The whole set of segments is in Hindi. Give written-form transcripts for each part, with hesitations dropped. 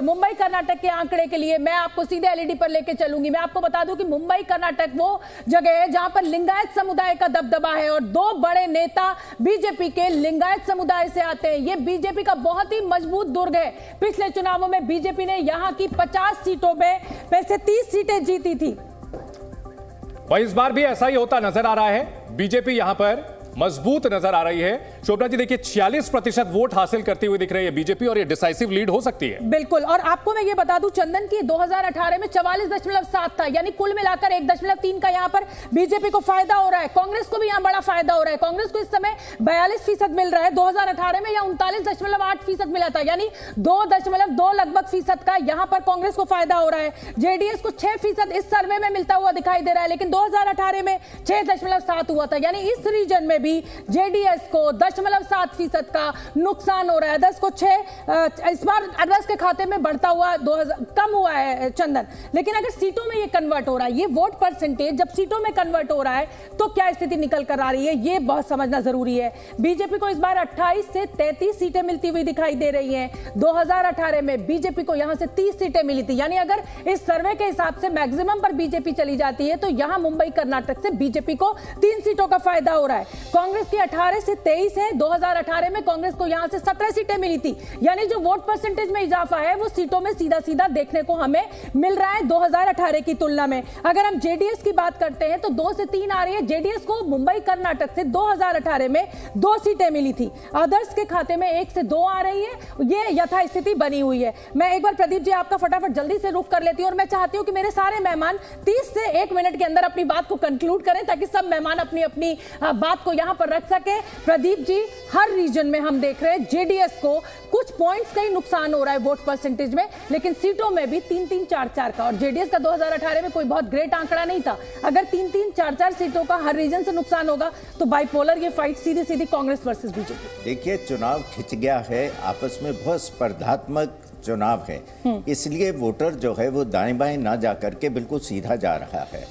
और मुंबई कर्नाटक के आंकड़े के लिए मैं आपको सीधे एलईडी पर लेके चलूंगी। मैं आपको बता दूं कि मुंबई कर्नाटक वो जगह है जहां पर लिंगायत समुदाय का दबदबा है और दो बड़े नेता बीजेपी के लिंगायत समुदाय से आते हैं। ये बीजेपी का बहुत ही मजबूत दुर्ग है। पिछले चुनावों में बीजेपी ने यहां की 50 सीटों में से 30 सीटें जीती थी। वही इस बार भी ऐसा ही होता नजर आ रहा है। बीजेपी यहां पर मजबूत नजर आ रही है। शोभना जी देखिए 46% वोट हासिल करती हुई दिख रही है बीजेपी और ये डिसाइसिव लीड हो सकती है। बिल्कुल। और आपको मैं ये बता दूं चंदन की 2018 में 44.7 था, यानी कुल मिलाकर 1.3 का यहां पर बीजेपी को फायदा हो रहा है। कांग्रेस को भी यहां बड़ा फायदा हो रहा है। कांग्रेस को इस समय 42% मिल रहा है। 2018 में यह 39.8% मिला था, यानी 2.2 लगभग फीसद का यहां पर कांग्रेस को फायदा हो रहा है। जेडीएस को 6% इस सर्वे में मिलता हुआ दिखाई दे रहा है, लेकिन 2018 में 6.7 हुआ था, यानी इस रीजन में भी जेडीएस को 0.7% का नुकसान हो रहा है। 10 को 6 इस बार अरबस के खाते में बढ़ता हुआ 2000 कम हुआ है चंदन। लेकिन अगर सीटों में ये कन्वर्ट हो रहा है, ये वोट परसेंटेज जब सीटों में कन्वर्ट हो रहा है तो क्या स्थिति निकल कर आ रही है, ये बहुत समझना जरूरी है। बीजेपी को इस बार 28 से 33 सीटें मिलती हुई दिखाई दे रही हैं। 2018 में बीजेपी को यहां से 30 सीटें मिली थी, यानी अगर इस सर्वे के हिसाब से मैक्सिमम पर बीजेपी चली जाती है तो यहां मुंबई कर्नाटक से बीजेपी को 3 सीटों का फायदा हो रहा है। कांग्रेस की 18 से 23 है। 2018 में कांग्रेस को यहां से 17 सीटें मिली थी, यानी जो वोट परसेंटेज में इजाफा है वो सीटों में सीधा सीधा देखने को हमें मिल रहा है 2018 की तुलना में। अगर हम जेडीएस की बात करते हैं तो 2 से 3 आ रही है। जेडीएस को मुंबई कर्नाटक से 2018 में 2 सीटें मिली थी। अदर्स के खाते में 1 से 2 आ रही है। ये यथास्थिति बनी हुई है। मैं एक बार प्रदीप जी आपका फटाफट जल्दी से रुख कर लेती हूं और मैं चाहती हूं कि मेरे सारे मेहमान 30 से 1 मिनट के अंदर अपनी बात को कंक्लूड करें ताकि सब मेहमान अपनी अपनी बात को यहां पर रख सके। प्रदीप जी, हर रीजन में हम देख रहे हैं जेडीएस को कुछ पॉइंट्स का ही नुकसान हो रहा है वोट परसेंटेज में, लेकिन सीटों में भी 3-3, 4-4 का। और जेडीएस का 2018 में कोई बहुत ग्रेट आंकड़ा नहीं था। अगर 3-3, 4-4 सीटों का हर रीजन से नुकसान होगा तो बाइपोलर ये फाइट सीधी सीधी कांग्रेस वर्सेस बीजेपी। देखिए, चुनाव खिंच गया है, आपस में बहुत स्पर्धात्मक चुनाव है, इसलिए वोटर जो है वो दाएं बाएं ना जा करके बिल्कुल सीधा जा रहा है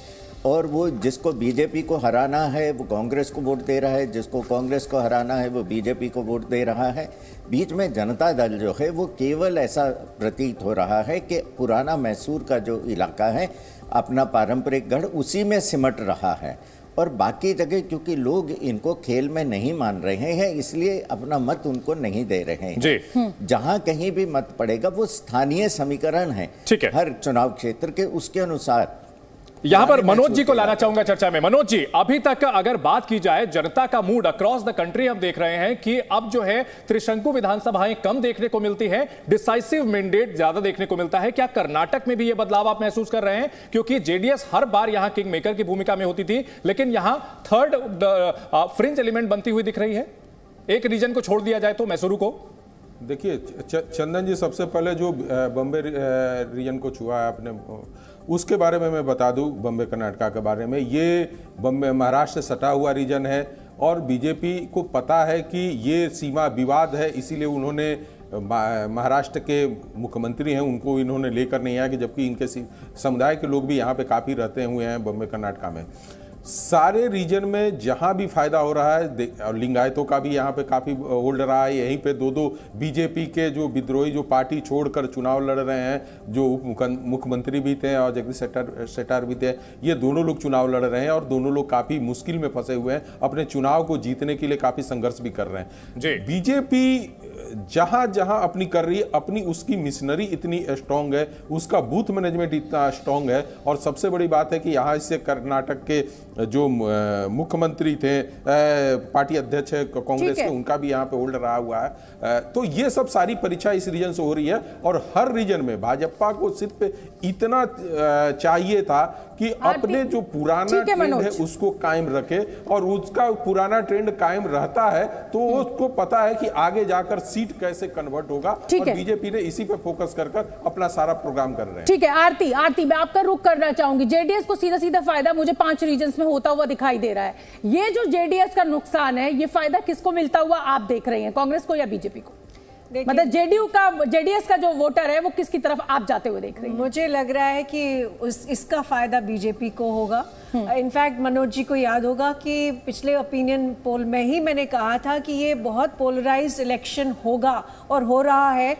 और वो जिसको बीजेपी को हराना है वो कांग्रेस को वोट दे रहा है, जिसको कांग्रेस को हराना है वो बीजेपी को वोट दे रहा है। बीच में जनता दल जो है वो केवल ऐसा प्रतीत हो रहा है कि पुराना मैसूर का जो इलाका है, अपना पारंपरिक गढ़, उसी में सिमट रहा है और बाकी जगह क्योंकि लोग इनको खेल में नहीं मान रहे हैं इसलिए अपना मत उनको नहीं दे रहे हैं। जहां कहीं भी मत पड़ेगा वो स्थानीय समीकरण है हर चुनाव क्षेत्र के, उसके अनुसार। यहां पर मनोज जी को लाना चाहूंगा चर्चा में। मनोज जी, अभी तक अगर बात की जाए जनता का मूड अक्रॉस द कंट्री हम देख रहे हैं कि अब जो है त्रिशंकु विधानसभाएं कम देखने को मिलती है, डिसाइसिव मैंडेट ज्यादा देखने को मिलता है। क्या कर्नाटक में भी यह बदलाव आप महसूस कर रहे हैं? क्योंकि जेडीएस हर बार यहां किंग मेकर की भूमिका में होती थी, लेकिन यहां थर्ड फ्रिंज एलिमेंट बनती हुई दिख रही है। एक रीजन को छोड़ दिया जाए तो मैसूरू को। देखिए चंदन जी, सबसे पहले जो बॉम्बे रीजन को छुआ है आपने, उसके बारे में मैं बता दूं। बॉम्बे कर्नाटका के बारे में, ये बॉम्बे महाराष्ट्र से सटा हुआ रीजन है और बीजेपी को पता है कि ये सीमा विवाद है, इसीलिए उन्होंने महाराष्ट्र के मुख्यमंत्री हैं उनको इन्होंने लेकर नहीं आया कि जबकि इनके समुदाय के लोग भी यहाँ पे काफ़ी रहते हुए हैं बॉम्बे कर्नाटका में। सारे रीजन में जहां भी फायदा हो रहा है, और लिंगायतों का भी यहाँ पे काफ़ी होल्ड रहा है। यहीं पे 2-2 बीजेपी के जो विद्रोही जो पार्टी छोड़कर चुनाव लड़ रहे हैं, जो उप मुख्यमंत्री भी थे और जगदीश शेट्टार भी थे, ये दोनों लोग चुनाव लड़ रहे हैं और दोनों लोग काफ़ी मुश्किल में फंसे हुए हैं। अपने चुनाव को जीतने के लिए काफ़ी संघर्ष भी कर रहे हैं। बीजेपी जहां जहां अपनी कर रही है, अपनी उसकी मिशनरी इतनी स्ट्रांग है, उसका बूथ मैनेजमेंट इतना स्ट्रांग है और सबसे बड़ी बात है कि यहाँ से कर्नाटक के जो मुख्यमंत्री थे, पार्टी अध्यक्ष है कांग्रेस के, उनका भी यहाँ पे होल्ड रहा हुआ है। तो ये सब सारी परीक्षा इस रीजन से हो रही है और हर रीजन में भाजपा को सिर्फ इतना चाहिए था कि अपने जो पुराना ट्रेंड है उसको कायम रखे और उसका पुराना ट्रेंड कायम रहता है तो उसको पता है कि आगे जाकर सीट कैसे कन्वर्ट होगा और बीजेपी ने इसी पे फोकस कर अपना सारा प्रोग्राम कर रहे हैं। ठीक है, आरती मैं आपका रुख करना चाहूंगी। जेडीएस को सीधा सीधा फायदा मुझे 5 रीजन्स में होता हुआ दिखाई दे रहा है। ये जो जेडीएस का नुकसान है, ये फायदा किसको मिलता हुआ आप देख रहे हैं, कांग्रेस को या बीजेपी को? मतलब जेडीएस का जो वोटर है वो किसकी तरफ आप जाते हुए देख रहे हैं? मुझे लग रहा है कि इसका फायदा बीजेपी को होगा। इनफैक्ट मनोज जी को याद होगा कि पिछले ओपिनियन पोल में ही मैंने कहा था कि ये बहुत पोलराइज्ड इलेक्शन होगा और हो रहा है।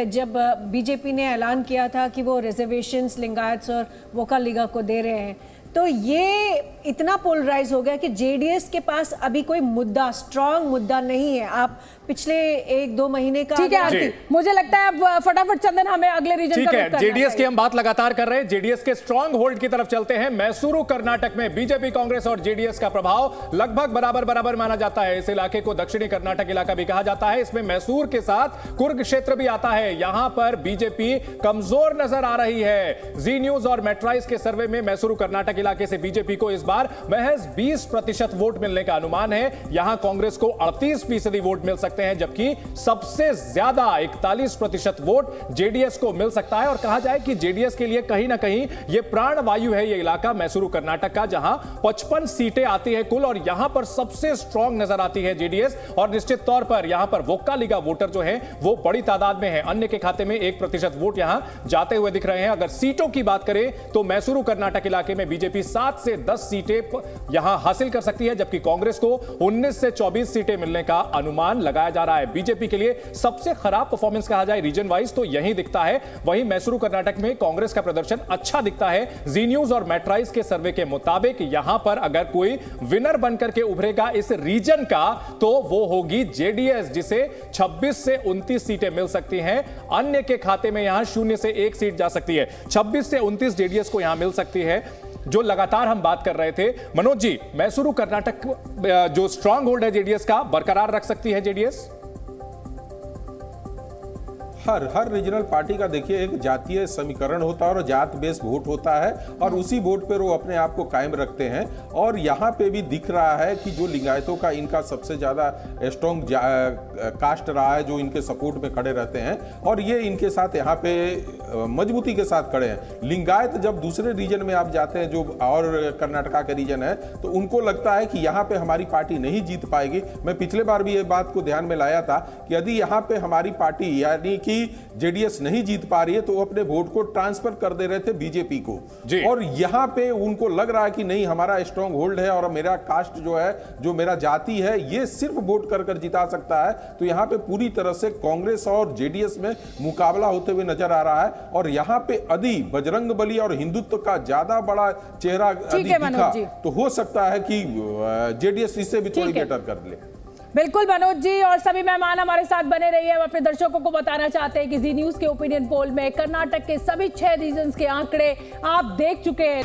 जब बीजेपी ने ऐलान किया था कि वो रिजर्वेशंस लिंगायत्स और वोकालिगा को दे रहे हैं, तो ये इतना पोलराइज हो गया कि जेडीएस के पास अभी कोई मुद्दा, स्ट्रांग मुद्दा नहीं है। आप पिछले 1-2 महीने का, ठीक है आरती, मुझे लगता है अब फटाफट चंदन हमें अगले रीजन ठीक है, जेडीएस की हम बात लगातार कर रहे हैं, जेडीएस के स्ट्रांग होल्ड की तरफ चलते हैं। मैसूरू कर्नाटक में बीजेपी, कांग्रेस और जेडीएस का प्रभाव लगभग बराबर माना जाता है। इस इलाके को दक्षिणी कर्नाटक इलाका भी कहा जाता है। इसमें मैसूर के साथ कुर्ग क्षेत्र भी आता है। यहां पर बीजेपी कमजोर नजर आ रही है। जी न्यूज और मेट्राइज के सर्वे में मैसूरू कर्नाटक इलाके से बीजेपी को इस बार महज 20% वोट मिलने का अनुमान है। यहां कांग्रेस को 38% वोट मिल सकते हैं, जबकि सबसे ज्यादा 41% वोट जेडीएस को मिल सकता है। और कहा जाए कि जेडीएस के लिए कहीं ना कहीं यह प्राण वायु है, यह इलाका मैसूरू कर्नाटक का, जहां 55 सीटें आती है कुल, और यहां पर सबसे स्ट्रांग नजर आती है जेडीएस। और निश्चित तौर पर यहां पर वोक्कालिगा वोटर जो है वो बड़ी तादाद में है। अन्य के खाते में 1% वोट यहां जाते हुए दिख रहे हैं। अगर सीटों की बात करें तो मैसूरू कर्नाटक इलाके में बीजेपी 7 से 10 सीटें यहां हासिल कर सकती है, जबकि कांग्रेस को 19 से 24 सीटें मिलने का अनुमान लगाया जा रहा है। बीजेपी के लिए सबसे खराब परफॉर्मेंस कहा जाए रीजन वाइज तो यही दिखता है। वहीं मैसूरू कर्नाटक में कांग्रेस का प्रदर्शन अच्छा दिखता है। जी न्यूज और मेट्राइज के सर्वे के मुताबिक यहां पर अगर कोई विनर बनकर के उभरेगा इस रीजन का तो वो होगी जेडीएस, जिसे 26 से 29 सीटें मिल सकती हैं। अन्य के खाते में यहां 0 से 1 सीट जा सकती है। 26 से 29 जेडीएस को यहां मिल सकती है, जो लगातार हम बात कर रहे थे। मनोज जी, मैसूरू कर्नाटक जो स्ट्रांग होल्ड है जेडीएस का, बरकरार रख सकती है जेडीएस? हर रीजनल पार्टी का देखिए एक जातीय समीकरण होता है और जात बेस वोट होता है, और उसी वोट पर वो अपने आप को कायम रखते हैं। और यहाँ पे भी दिख रहा है कि जो लिंगायतों का इनका सबसे ज़्यादा स्ट्रॉन्ग कास्ट रहा है, जो इनके सपोर्ट में खड़े रहते हैं, और ये इनके साथ यहाँ पे मजबूती के साथ खड़े हैं। लिंगायत जब दूसरे रीजन में आप जाते हैं, जो और कर्नाटका के रीजन है, तो उनको लगता है कि यहाँ पे हमारी पार्टी नहीं जीत पाएगी। मैं पिछले बार भी ये बात को ध्यान में लाया था कि यदि यहाँ पे हमारी पार्टी यानी कि जेडीएस नहीं जीत पा रही है तो वो अपने वोट को ट्रांसफर कर दे रहे थे बीजेपी को, और यहां पे उनको लग रहा है कि नहीं, हमारा स्ट्रांग होल्ड है और मेरा कास्ट जो है, जो मेरा जाति है, ये सिर्फ वोट कर जिता सकता है। तो यहां पे पूरी तरह से कांग्रेस और जेडीएस में मुकाबला होते हुए नजर आ रहा है। और यहां पे यदि बजरंगबली और हिंदुत्व का ज्यादा बड़ा चेहरा दिखा तो हो सकता है कि जेडीएस इससे भी थोड़ी बेटर कर ले। बिल्कुल मनोज जी और सभी मेहमान हमारे साथ बने रहिए। हम अपने दर्शकों को बताना चाहते हैं कि जी न्यूज के ओपिनियन पोल में कर्नाटक के सभी 6 रीजन्स के आंकड़े आप देख चुके हैं।